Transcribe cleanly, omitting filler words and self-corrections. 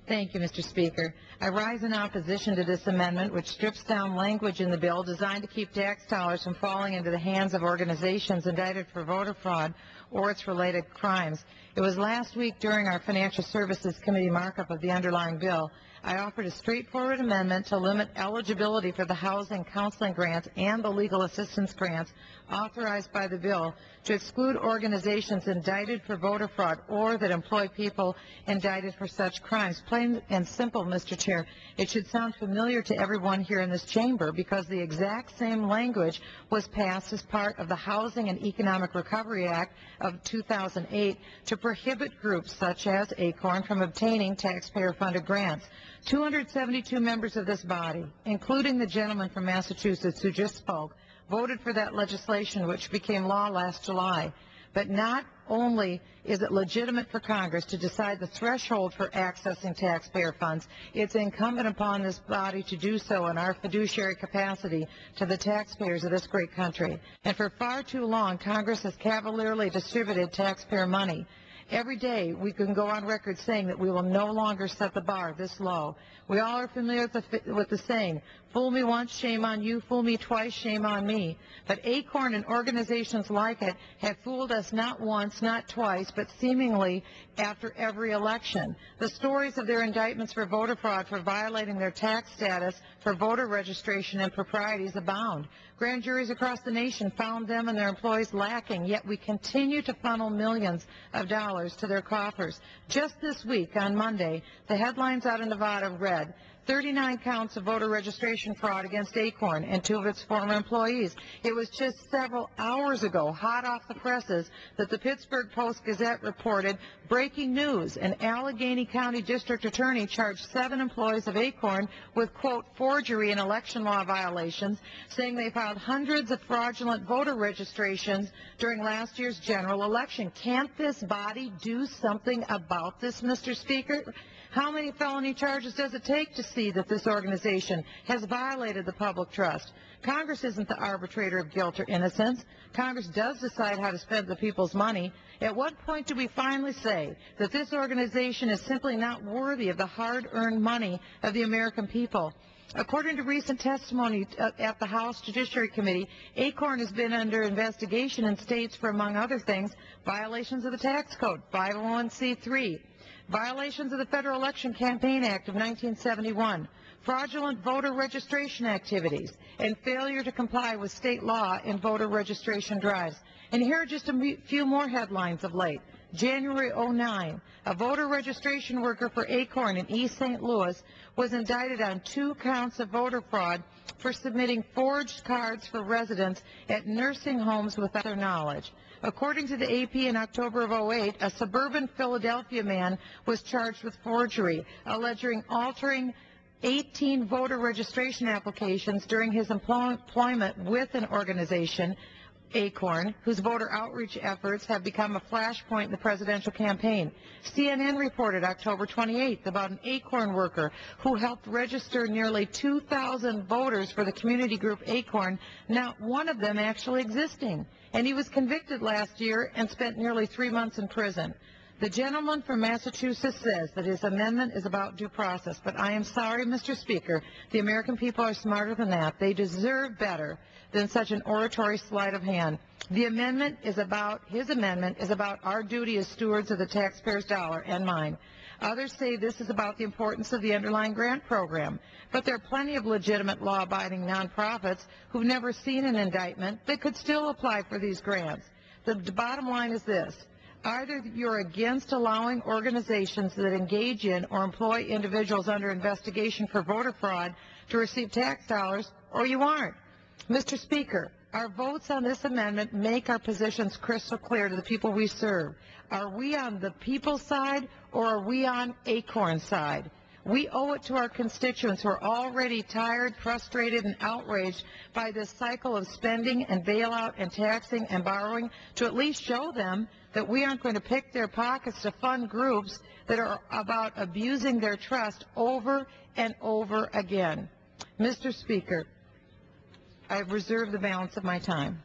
Thank you, Mr. Speaker. I rise in opposition to this amendment, which strips down language in the bill designed to keep tax dollars from falling into the hands of organizations indicted for voter fraud or its related crimes. It was last week during our Financial Services Committee markup of the underlying bill, I offered a straightforward amendment to limit eligibility for the housing counseling grants and the legal assistance grants authorized by the bill to exclude organizations indicted for voter fraud or that employ people indicted for such crimes. Plain and simple, Mr. Chair, it should sound familiar to everyone here in this chamber because the exact same language was passed as part of the Housing and Economic Recovery Act of 2008 to prohibit groups such as ACORN from obtaining taxpayer-funded grants. 272 members of this body, including the gentleman from Massachusetts who just spoke, voted for that legislation, which became law last July. But not only is it legitimate for Congress to decide the threshold for accessing taxpayer funds, it's incumbent upon this body to do so in our fiduciary capacity to the taxpayers of this great country. And for far too long, Congress has cavalierly distributed taxpayer money. Every day we can go on record saying that we will no longer set the bar this low. We all are familiar with the saying, fool me once, shame on you, fool me twice, shame on me. But ACORN and organizations like it have fooled us not once, not twice, but seemingly after every election. The stories of their indictments for voter fraud, for violating their tax status, for voter registration improprieties abound. Grand juries across the nation found them and their employees lacking, yet we continue to funnel millions of dollars to their coffers. Just this week, on Monday, the headlines out of Nevada read, 39 counts of voter registration fraud against ACORN and 2 of its former employees. It was just several hours ago, hot off the presses, that the Pittsburgh Post-Gazette reported breaking news. An Allegheny County District Attorney charged 7 employees of ACORN with, quote, forgery and election law violations, saying they filed hundreds of fraudulent voter registrations during last year's general election. Can't this body do something about this, Mr. Speaker? How many felony charges does it take to see that this organization has violated the public trust? Congress isn't the arbitrator of guilt or innocence. Congress does decide how to spend the people's money. At what point do we finally say that this organization is simply not worthy of the hard-earned money of the American people? According to recent testimony at the House Judiciary Committee, ACORN has been under investigation in states for, among other things, violations of the tax code, 501c3, violations of the Federal Election Campaign Act of 1971, fraudulent voter registration activities, and failure to comply with state law in voter registration drives. And here are just a few more headlines of late. January 09, a voter registration worker for ACORN in East St. Louis was indicted on 2 counts of voter fraud for submitting forged cards for residents at nursing homes without their knowledge. According to the AP, in October of 08, a suburban Philadelphia man was charged with forgery, alleging altering 18 voter registration applications during his employment with an organization, ACORN, whose voter outreach efforts have become a flashpoint in the presidential campaign. CNN reported October 28th about an ACORN worker who helped register nearly 2,000 voters for the community group ACORN, not one of them actually existing. And he was convicted last year and spent nearly 3 months in prison. The gentleman from Massachusetts says that his amendment is about due process, but I am sorry, Mr. Speaker, the American people are smarter than that. They deserve better than such an oratory sleight of hand. His amendment is about our duty as stewards of the taxpayer's dollar and mine. Others say this is about the importance of the underlying grant program. But there are plenty of legitimate law-abiding nonprofits who've never seen an indictment that could still apply for these grants. The bottom line is this. Either you're against allowing organizations that engage in or employ individuals under investigation for voter fraud to receive tax dollars, or you aren't. Mr. Speaker, our votes on this amendment make our positions crystal clear to the people we serve. Are we on the people's side, or are we on ACORN's side? We owe it to our constituents who are already tired, frustrated, and outraged by this cycle of spending and bailout and taxing and borrowing to at least show them that we aren't going to pick their pockets to fund groups that are about abusing their trust over and over again. Mr. Speaker, I have reserved the balance of my time.